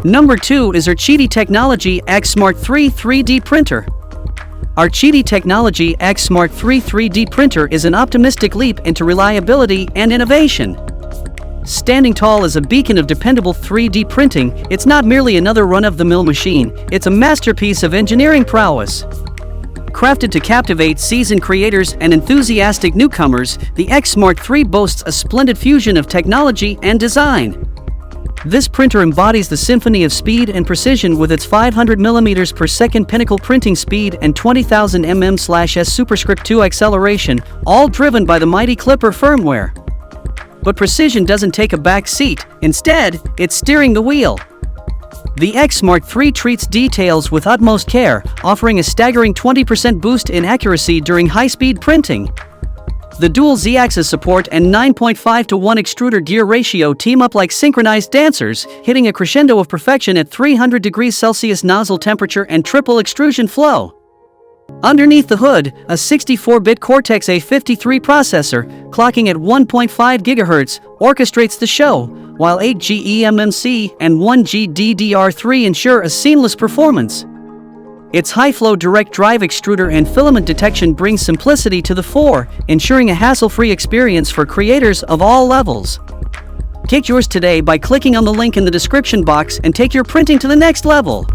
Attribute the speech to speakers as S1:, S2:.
S1: Number 2 is our QIDI Technology X-Smart3 3D printer. Our QIDI Technology X-Smart3 3D printer is an optimistic leap into reliability and innovation. Standing tall as a beacon of dependable 3D printing, it's not merely another run-of-the-mill machine, it's a masterpiece of engineering prowess. Crafted to captivate seasoned creators and enthusiastic newcomers, the X-Smart3 boasts a splendid fusion of technology and design. This printer embodies the symphony of speed and precision with its 500 mm per second pinnacle printing speed and 20,000 mm/s superscript 2 acceleration, all driven by the mighty Klipper firmware. But precision doesn't take a back seat, instead, it's steering the wheel. The X-Smart3 treats details with utmost care, offering a staggering 20% boost in accuracy during high-speed printing. The dual Z-axis support and 9.5:1 extruder gear ratio team up like synchronized dancers, hitting a crescendo of perfection at 300 degrees Celsius nozzle temperature and triple extrusion flow. Underneath the hood, a 64-bit Cortex-A53 processor, clocking at 1.5 GHz, orchestrates the show, while 8G eMMC and 1G DDR3 ensure a seamless performance. Its high-flow direct drive extruder and filament detection brings simplicity to the fore, ensuring a hassle-free experience for creators of all levels. Get yours today by clicking on the link in the description box and take your printing to the next level.